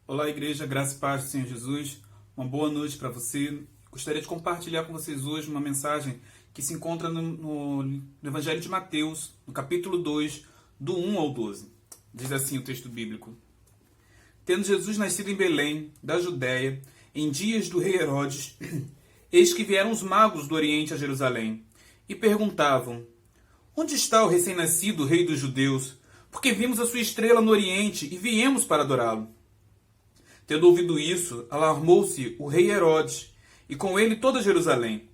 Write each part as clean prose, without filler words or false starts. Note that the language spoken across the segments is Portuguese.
Olá, igreja, graça e paz do Senhor Jesus. Uma boa noite para você. Gostaria de compartilhar com vocês hoje uma mensagem que se encontra no Evangelho de Mateus, no capítulo 2, do 1 ao 12. Diz assim o texto bíblico: Tendo Jesus nascido em Belém, da Judéia, em dias do rei Herodes, eis que vieram os magos do Oriente a Jerusalém e perguntavam: Onde está o recém-nascido rei dos judeus? Porque vimos a sua estrela no Oriente e viemos para adorá-lo. Tendo ouvido isso, alarmou-se o rei Herodes, e com ele toda Jerusalém.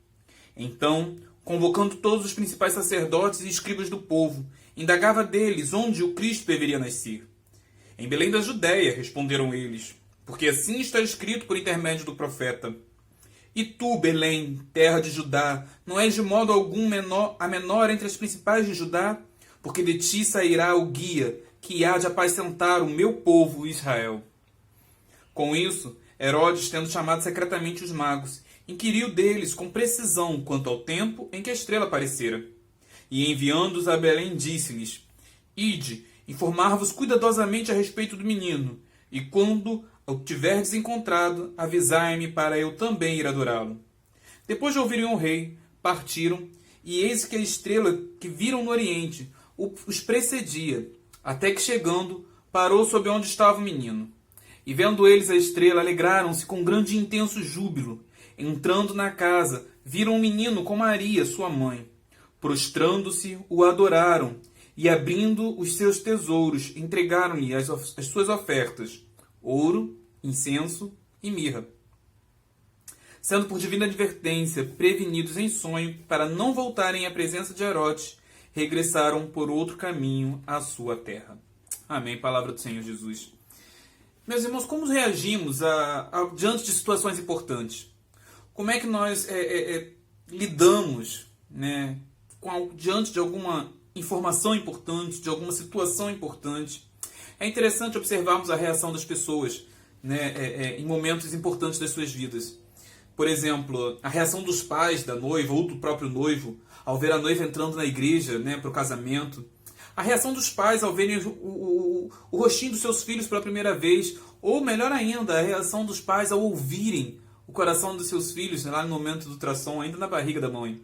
Então, convocando todos os principais sacerdotes e escribas do povo, indagava deles onde o Cristo deveria nascer. Em Belém da Judéia, responderam eles, porque assim está escrito por intermédio do profeta. E tu, Belém, terra de Judá, não és de modo algum a menor entre as principais de Judá? Porque de ti sairá o guia, que há de apacentar o meu povo Israel. Com isso, Herodes, tendo chamado secretamente os magos, inquiriu deles com precisão quanto ao tempo em que a estrela aparecera. E enviando-os a Belém, disse-lhes: Ide, informar-vos cuidadosamente a respeito do menino, e quando o tiverdes encontrado, avisai-me para eu também ir adorá-lo. Depois de ouvirem o rei, partiram, e eis que a estrela que viram no oriente os precedia, até que chegando, parou sob onde estava o menino. E vendo eles a estrela, alegraram-se com grande e intenso júbilo. Entrando na casa, viram o menino com Maria, sua mãe. Prostrando-se, o adoraram, e abrindo os seus tesouros, entregaram-lhe as suas ofertas: ouro, incenso e mirra. Sendo por divina advertência prevenidos em sonho para não voltarem à presença de Herodes, regressaram por outro caminho à sua terra. Amém. Palavra do Senhor Jesus. Meus irmãos, como reagimos diante de situações importantes? Como é que nós lidamos, né, diante de alguma informação importante, de alguma situação importante? É interessante observarmos a reação das pessoas, né, em momentos importantes das suas vidas. Por exemplo, a reação dos pais da noiva ou do próprio noivo ao ver a noiva entrando na igreja, né, para o casamento. A reação dos pais ao verem o rostinho dos seus filhos pela primeira vez. Ou, melhor ainda, a reação dos pais ao ouvirem o coração dos seus filhos lá no momento do ultrassom, ainda na barriga da mãe.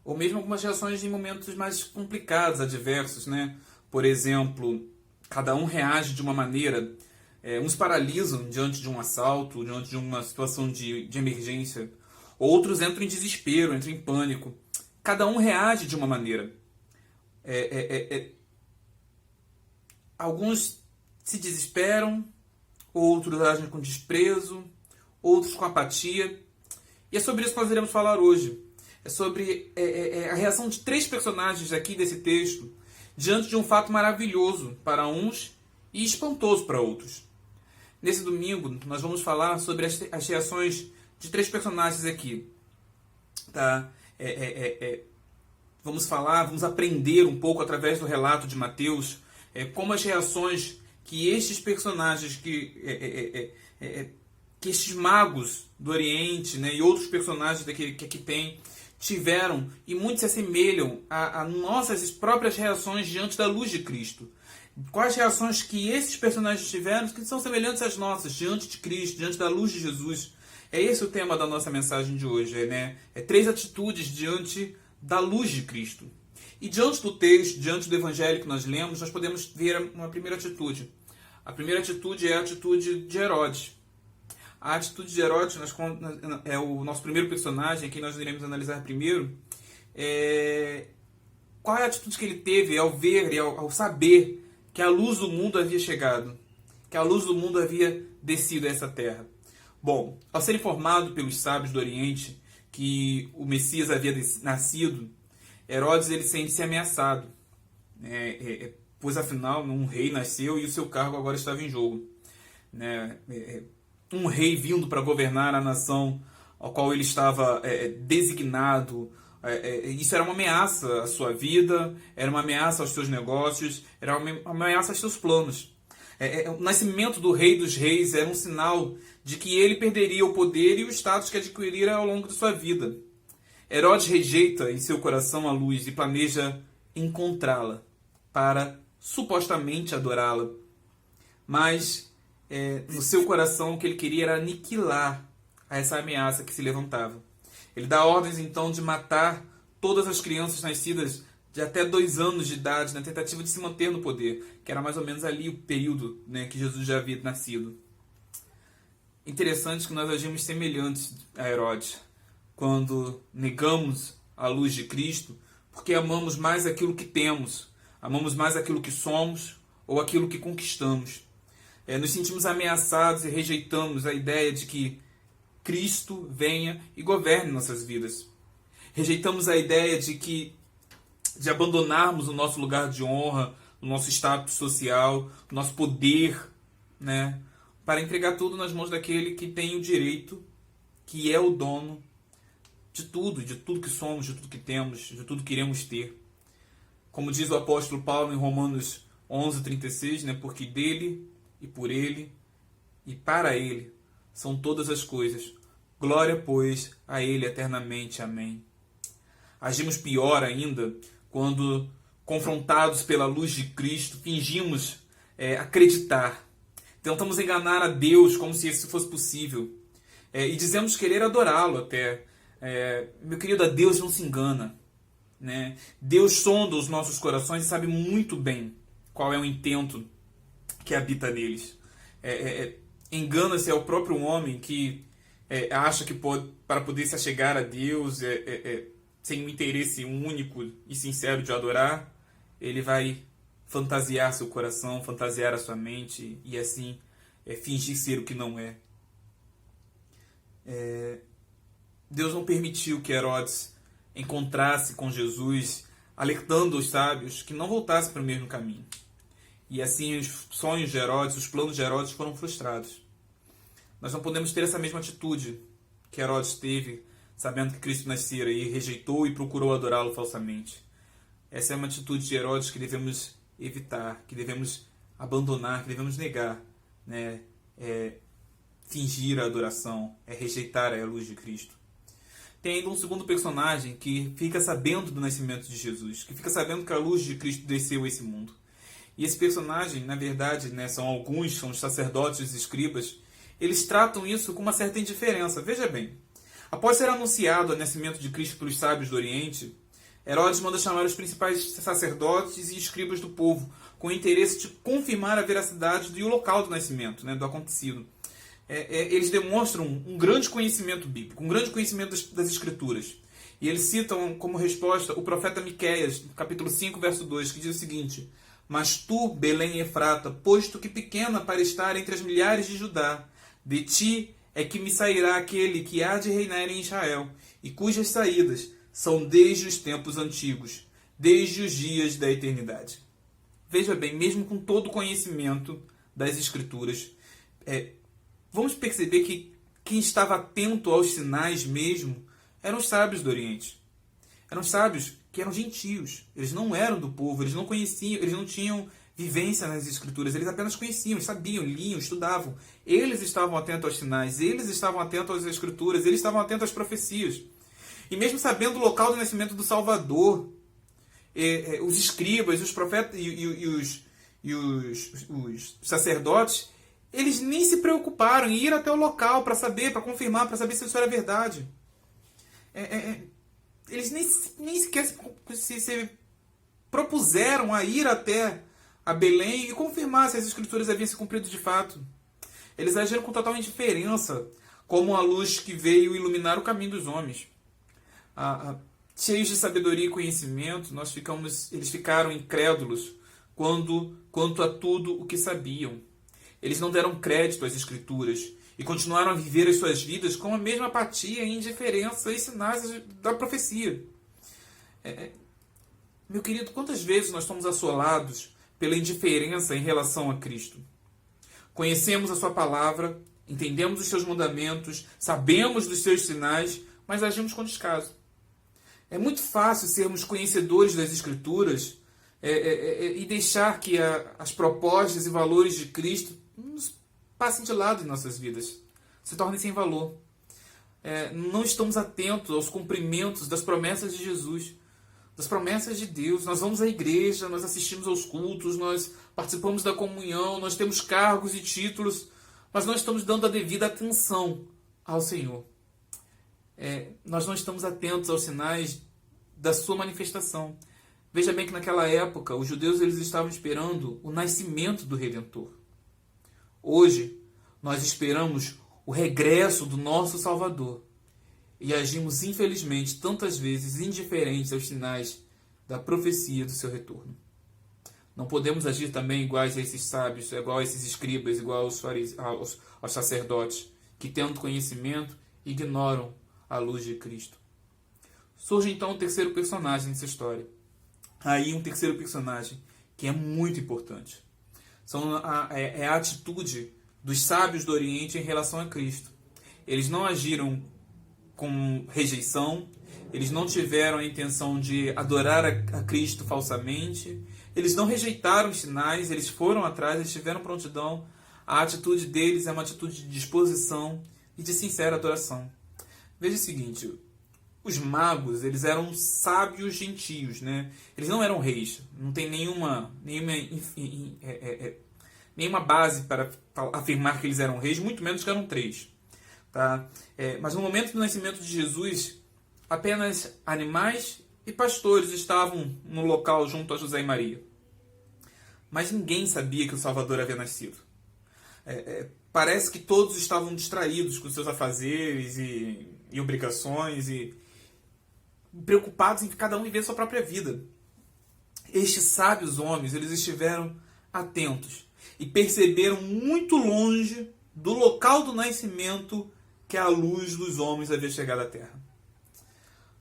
Ou mesmo algumas reações em momentos mais complicados, adversos, né? Por exemplo, cada um reage de uma maneira. Uns paralisam diante de um assalto, diante de uma situação de emergência. Outros entram em desespero, entram em pânico. Cada um reage de uma maneira. Alguns se desesperam, outros agem com desprezo, outros com apatia. E é sobre isso que nós iremos falar hoje. É sobre a reação de 3 personagens aqui desse texto diante de um fato maravilhoso para uns e espantoso para outros. Nesse domingo, nós vamos falar sobre as reações de 3 personagens aqui. Tá? Vamos aprender um pouco através do relato de Mateus como as reações que estes personagens, que estes magos do Oriente, né, e outros personagens que aqui tem, tiveram, e muitos se assemelham a nossas próprias reações diante da luz de Cristo. Quais reações que esses personagens tiveram que são semelhantes às nossas, diante de Cristo, diante da luz de Jesus. É esse o tema da nossa mensagem de hoje. 3 atitudes diante da luz de Cristo. E diante do texto, diante do evangelho que nós lemos, nós podemos ver uma primeira atitude. A primeira atitude é a atitude de Herodes. A atitude de Herodes é o nosso primeiro personagem, que nós iremos analisar primeiro. Qual é a atitude que ele teve ao ver e ao saber que a luz do mundo havia chegado, que a luz do mundo havia descido a essa terra? Bom, ao ser informado pelos sábios do Oriente que o Messias havia nascido, Herodes ele sente-se ameaçado, pois afinal um rei nasceu e o seu cargo agora estava em jogo. Um rei vindo para governar a nação ao qual ele estava designado. Isso era uma ameaça à sua vida, era uma ameaça aos seus negócios, era uma ameaça aos seus planos. O nascimento do Rei dos Reis era um sinal de que ele perderia o poder e o status que adquirira ao longo de sua vida. Herodes rejeita em seu coração a luz e planeja encontrá-la para supostamente adorá-la. Mas no seu coração, o que ele queria era aniquilar essa ameaça que se levantava. Ele dá ordens, então, de matar todas as crianças nascidas de até 2 anos de idade, na tentativa de se manter no poder, que era mais ou menos ali o período, né, que Jesus já havia nascido. Interessante que nós agimos semelhantes a Herodes, quando negamos a luz de Cristo, porque amamos mais aquilo que temos, amamos mais aquilo que somos ou aquilo que conquistamos. Nos sentimos ameaçados e rejeitamos a ideia de que Cristo venha e governe nossas vidas. Rejeitamos a ideia de abandonarmos o nosso lugar de honra, o nosso status social, o nosso poder, né, para entregar tudo nas mãos daquele que tem o direito, que é o dono de tudo que somos, de tudo que temos, de tudo que iremos ter. Como diz o apóstolo Paulo em Romanos 11:36, né, porque dele e por ele e para ele são todas as coisas. Glória, pois, a ele eternamente. Amém. Agimos pior ainda quando, confrontados pela luz de Cristo, fingimos acreditar. Tentamos enganar a Deus como se isso fosse possível. E dizemos querer adorá-lo até. Meu querido, a Deus não se engana, né? Deus sonda os nossos corações e sabe muito bem qual é o intento que habita neles. Engana-se ao próprio homem que acha que pode, para poder se achegar a Deus sem um interesse único e sincero de adorar, ele vai fantasiar seu coração, fantasiar a sua mente e assim fingir ser o que não é. Deus não permitiu que Herodes encontrasse com Jesus, alertando os sábios que não voltassem para o mesmo caminho. E assim os sonhos de Herodes, os planos de Herodes foram frustrados. Nós não podemos ter essa mesma atitude que Herodes teve, sabendo que Cristo nascera e rejeitou e procurou adorá-lo falsamente. Essa é uma atitude de Herodes que devemos evitar, que devemos abandonar, que devemos negar, né? Fingir a adoração, rejeitar a luz de Cristo. Tem ainda um segundo personagem que fica sabendo do nascimento de Jesus, que fica sabendo que a luz de Cristo desceu a esse mundo. E esse personagem, na verdade, né, são os sacerdotes e os escribas, eles tratam isso com uma certa indiferença. Veja bem, após ser anunciado o nascimento de Cristo pelos sábios do Oriente, Herodes manda chamar os principais sacerdotes e escribas do povo, com o interesse de confirmar a veracidade e o local do nascimento, né, do acontecido. Eles demonstram um grande conhecimento bíblico, um grande conhecimento das Escrituras. E eles citam como resposta o profeta Miqueias, capítulo 5, verso 2, que diz o seguinte: Mas tu, Belém Efrata, posto que pequena para estar entre as milhares de Judá, de ti é que me sairá aquele que há de reinar em Israel, e cujas saídas são desde os tempos antigos, desde os dias da eternidade. Veja bem, mesmo com todo o conhecimento das Escrituras, vamos perceber que quem estava atento aos sinais mesmo eram os sábios do Oriente. Eram sábios que eram gentios. Eles não eram do povo, eles não conheciam, eles não tinham vivência nas Escrituras. Eles apenas conheciam, sabiam, liam, estudavam. Eles estavam atentos aos sinais, eles estavam atentos às Escrituras, eles estavam atentos às profecias. E mesmo sabendo o local do nascimento do Salvador, os escribas, os profetas e os sacerdotes, eles nem se preocuparam em ir até o local para saber, para confirmar, para saber se isso era verdade. Eles nem sequer se propuseram a ir até a Belém e confirmar se as Escrituras haviam se cumprido de fato. Eles agiram com total indiferença, como a luz que veio iluminar o caminho dos homens. Cheios de sabedoria e conhecimento, eles ficaram incrédulos quanto a tudo o que sabiam. Eles não deram crédito às Escrituras e continuaram a viver as suas vidas com a mesma apatia e indiferença e sinais da profecia. Meu querido, quantas vezes nós somos assolados pela indiferença em relação a Cristo? Conhecemos a sua palavra, entendemos os seus mandamentos, sabemos dos seus sinais, mas agimos com descaso. É muito fácil sermos conhecedores das Escrituras e deixar que as propostas e valores de Cristo nos passem de lado em nossas vidas, se tornem sem valor. Não estamos atentos aos cumprimentos das promessas de Jesus, das promessas de Deus. Nós vamos à igreja, nós assistimos aos cultos, nós participamos da comunhão, nós temos cargos e títulos, mas não estamos dando a devida atenção ao Senhor. Nós não estamos atentos aos sinais da sua manifestação. Veja bem que naquela época os judeus eles estavam esperando o nascimento do Redentor. Hoje nós esperamos o regresso do nosso Salvador e agimos infelizmente tantas vezes indiferentes aos sinais da profecia do seu retorno. Não podemos agir também iguais a esses sábios, igual a esses escribas, igual aos sacerdotes, que tendo conhecimento ignoram a luz de Cristo. Surge então um terceiro personagem nessa história. Aí um terceiro personagem que é muito importante. É a atitude dos sábios do Oriente em relação a Cristo. Eles não agiram com rejeição, eles não tiveram a intenção de adorar a Cristo falsamente, eles não rejeitaram os sinais, eles foram atrás, eles tiveram prontidão. A atitude deles é uma atitude de disposição e de sincera adoração. Veja o seguinte, os magos, eles eram sábios gentios, né? Eles não eram reis, não tem nenhuma base para afirmar que eles eram reis, muito menos que eram 3. Tá? Mas no momento do nascimento de Jesus, apenas animais e pastores estavam no local junto a José e Maria. Mas ninguém sabia que o Salvador havia nascido. Parece que todos estavam distraídos com seus afazeres e obrigações e preocupados em cada um viver sua própria vida. Estes sábios homens, eles estiveram atentos e perceberam muito longe do local do nascimento que a luz dos homens havia chegado à terra.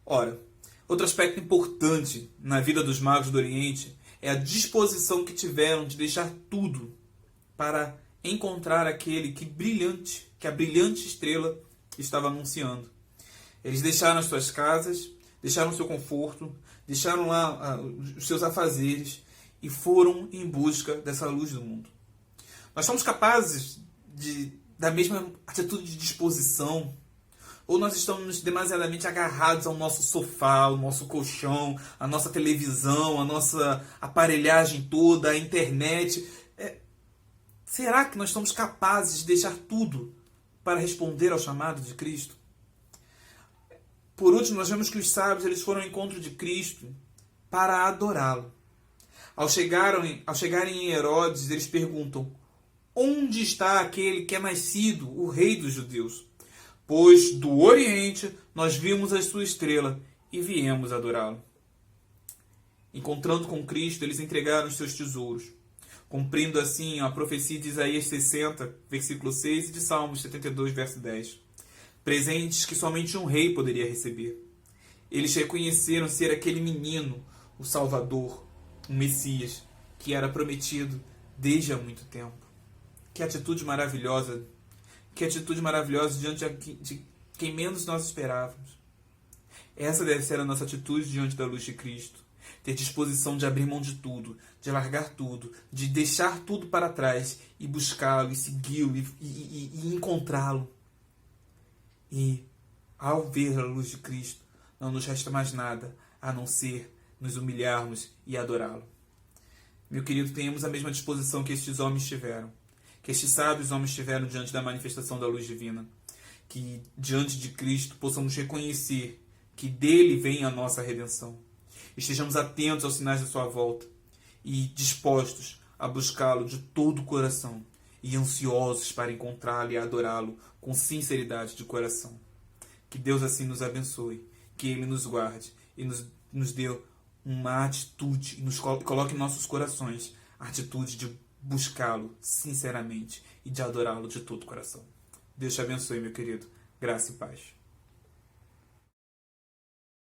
Ora, outro aspecto importante na vida dos magos do Oriente é a disposição que tiveram de deixar tudo para encontrar aquele que a brilhante estrela estava anunciando. Eles deixaram as suas casas, deixaram o seu conforto, deixaram lá os seus afazeres e foram em busca dessa luz do mundo. Nós somos capazes da mesma atitude de disposição, ou nós estamos demasiadamente agarrados ao nosso sofá, ao nosso colchão, à nossa televisão, à nossa aparelhagem toda, à internet. Será que nós somos capazes de deixar tudo para responder ao chamado de Cristo? Por último, nós vemos que os sábios eles foram ao encontro de Cristo para adorá-lo. Ao chegarem em Herodes, eles perguntam: onde está aquele que é nascido, o rei dos judeus? Pois do Oriente nós vimos a sua estrela e viemos adorá-lo. Encontrando com Cristo, eles entregaram os seus tesouros, cumprindo assim a profecia de Isaías 60, versículo 6 e de Salmos 72, verso 10. Presentes que somente um rei poderia receber. Eles reconheceram ser aquele menino, o Salvador, o Messias, que era prometido desde há muito tempo. Que atitude maravilhosa! Que atitude maravilhosa diante de quem menos nós esperávamos. Essa deve ser a nossa atitude diante da luz de Cristo. Ter disposição de abrir mão de tudo, de largar tudo, de deixar tudo para trás e buscá-lo, e segui-lo, e encontrá-lo. E, ao ver a luz de Cristo, não nos resta mais nada a não ser nos humilharmos e adorá-lo. Meu querido, tenhamos a mesma disposição que estes homens tiveram, que estes sábios homens tiveram diante da manifestação da luz divina. Que, diante de Cristo, possamos reconhecer que dele vem a nossa redenção. Estejamos atentos aos sinais da sua volta e dispostos a buscá-lo de todo o coração e ansiosos para encontrá-lo e adorá-lo com sinceridade de coração. Que Deus assim nos abençoe, que Ele nos guarde e nos dê uma atitude, e nos coloque em nossos corações a atitude de buscá-lo sinceramente e de adorá-lo de todo o coração. Deus te abençoe, meu querido. Graça e paz.